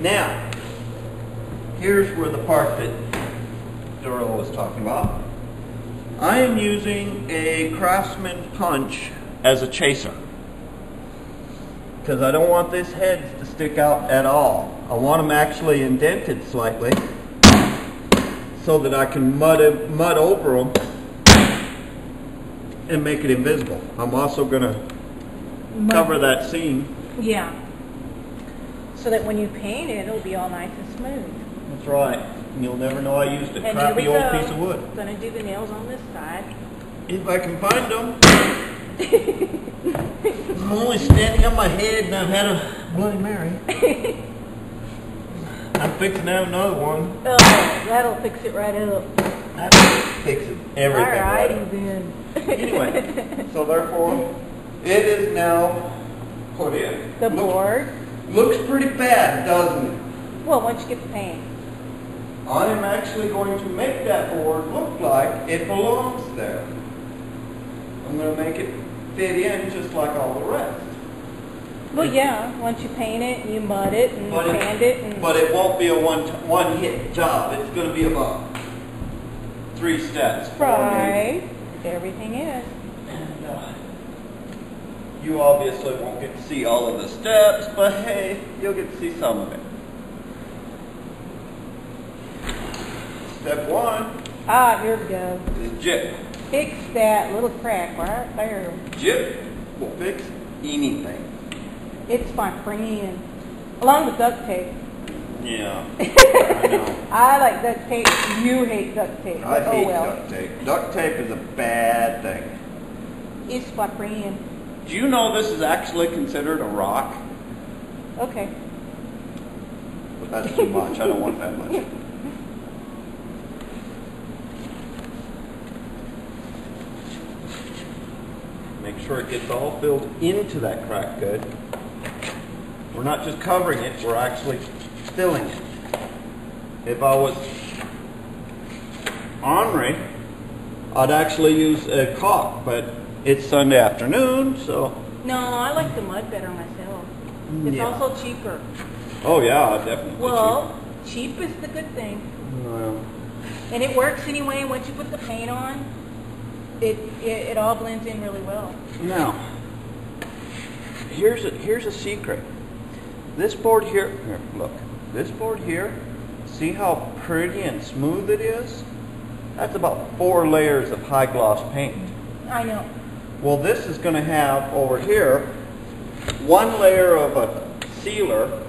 Now, here's where the part that Daryl was talking about. I am using a Craftsman punch as a chaser because I don't want this head to stick out at all. I want them actually indented slightly so that I can mud over them and make it invisible. I'm also going to cover that seam. Yeah. So that when you paint it, it'll be all nice and smooth. That's right. You'll never know I used a crappy old piece of wood. I'm going to do the nails on this side. If I can find them. I'm only standing on my head and I've had a Bloody Mary. I'm fixing to have another one. Oh, that'll fix it right up. That fixes everything. Alrighty then. Anyway, so therefore, it is now put in. The board. Looks pretty bad, doesn't it? Well, once you get the paint. I am actually going to make that board look like it belongs there. I'm going to make it fit in just like all the rest. Well, yeah, once you paint it and you mud it and sand it. But it won't be a one-hit job. It's going to be about 3 steps. Right. Everything is. And you obviously won't get to see all of the steps, but hey, you'll get to see some of it. Step 1. Ah, here we go. Is jip. Fix that little crack right there. Jip will fix anything. It's my friend. Along with duct tape. Yeah, I know. I like duct tape. You hate duct tape. I hate well. duct tape. Duct tape is a bad thing. It's my friend. Do you know this is actually considered a rock? Okay. But that's too much. I don't want that much. Make sure it gets all filled into that crack good. We're not just covering it, we're actually filling it. If I was ornery, I'd actually use a caulk, but it's Sunday afternoon, so... No, I like the mud better myself. It's also cheaper. Oh yeah, definitely. Well, cheap is the good thing. Well, and it works anyway. Once you put the paint on, it all blends in really well. Now, here's a secret. This board here, look. This board here, see how pretty and smooth it is? That's about 4 layers of high gloss paint. I know. Well, this is going to have over here 1 layer of a sealer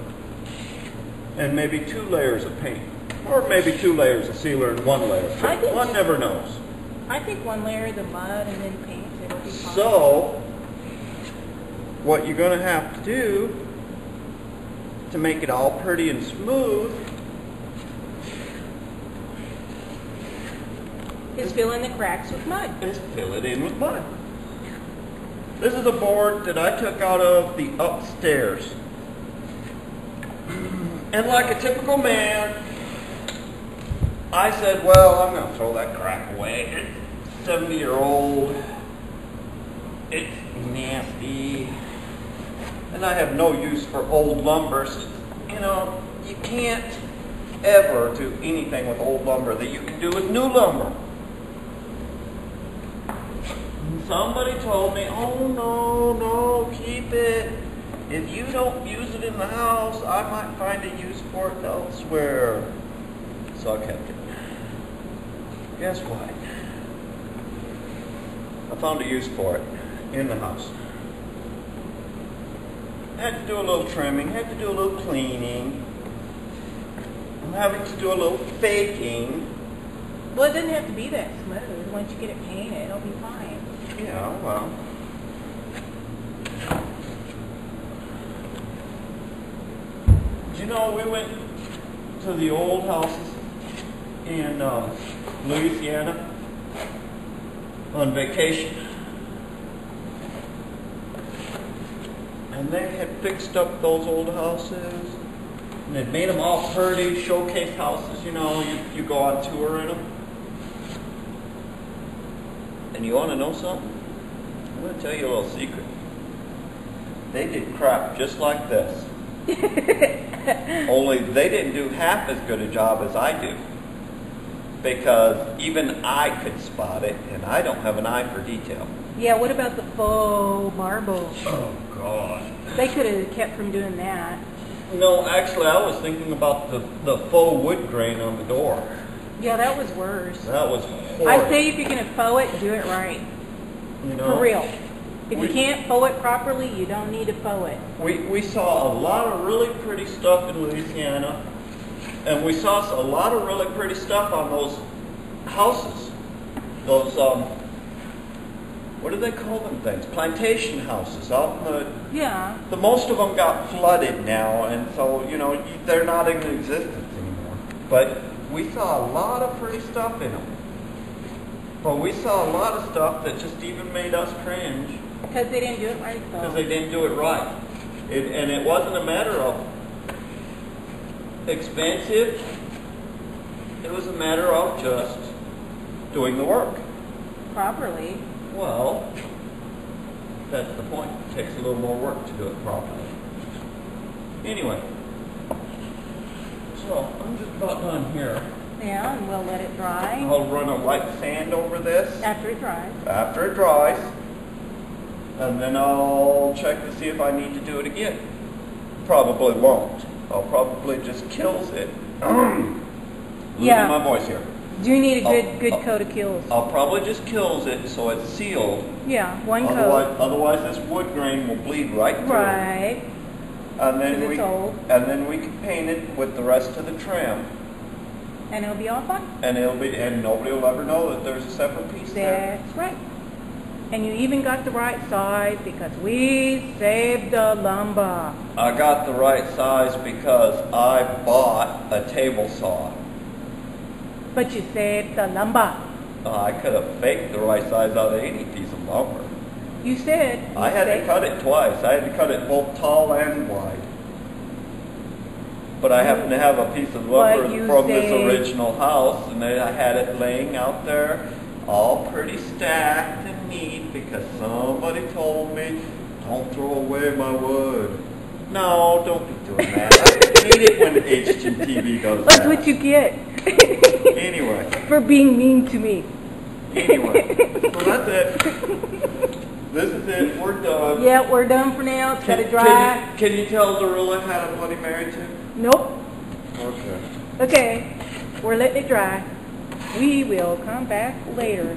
and maybe 2 layers of paint. Or maybe 2 layers of sealer and 1 layer of paint. One never knows. I think 1 layer of the mud and then paint, it'll be fine. So, what you're going to have to do to make it all pretty and smooth is fill in the cracks with mud. Is fill it in with mud. This is a board that I took out of the upstairs. And like a typical man, I said, well, I'm going to throw that crap away. It's 70-year-old. It's nasty. And I have no use for old lumber. You know, you can't ever do anything with old lumber that you can do with new lumber. And somebody told me, oh no, keep it. If you don't use it in the house, I might find a use for it elsewhere. So I kept it. Guess what? I found a use for it in the house. Had to do a little trimming, had to do a little cleaning. I'm having to do a little faking. Well, it doesn't have to be that smooth. Once you get it painted, it'll be fine. Yeah, well. You know, we went to the old houses in Louisiana on vacation. And they had fixed up those old houses. And they'd made them all pretty, showcase houses, you know, you go on tour in them. And you want to know something? I'm going to tell you a little secret. They did crap just like this Only they didn't do half as good a job as I do. Because even I could spot it, and I don't have an eye for detail. Yeah, what about the faux marble? Oh, God. They could have kept from doing that. No, actually, I was thinking about the faux wood grain on the door. Yeah, that was worse. That was horrible. I say if you're going to faux it, do it right. You know, for real. If you can't faux it properly, you don't need to faux it. We saw a lot of really pretty stuff in Louisiana, and we saw a lot of really pretty stuff on those houses. Those, what do they call them things? Plantation houses out in the... Yeah. The most of them got flooded now, and so, you know, they're not in existence anymore. But we saw a lot of pretty stuff in them. But we saw a lot of stuff that just even made us cringe. Because they didn't do it right, though. Because they didn't do it right. And it wasn't a matter of expensive. It was a matter of just doing the work. Properly. Well, that's the point. It takes a little more work to do it properly. Anyway, so I'm just about done here. Yeah, and we'll let it dry. I'll run a light sand over this. After it dries. After it dries. And then I'll check to see if I need to do it again. Probably won't. I'll probably just kills it. Losing my voice here. Do you need a good coat of kills? I'll probably just kills it so it's sealed. Yeah, one coat. Otherwise this wood grain will bleed right through. Right. And then we can paint it with the rest of the trim. And it'll be all fine. And nobody will ever know that there's a separate piece there. That's right. And you even got the right size because we saved the lumber. I got the right size because I bought a table saw. But you saved the lumber. I could have faked the right size out of any piece of lumber. You said. I had to cut it twice. I had to cut it both tall and wide. But I happen to have a piece of lumber from this original house, and I had it laying out there, all pretty stacked and neat, because somebody told me, don't throw away my wood. No, don't be doing that. I hate it when HGTV does that. That's what you get. Anyway. For being mean to me. Anyway, so that's it. This is it. We're done. Yeah, we're done for now. It's got to dry. Can you tell Zorilla had a Bloody Mary too? Nope. Okay. Okay, we're letting it dry. We will come back later.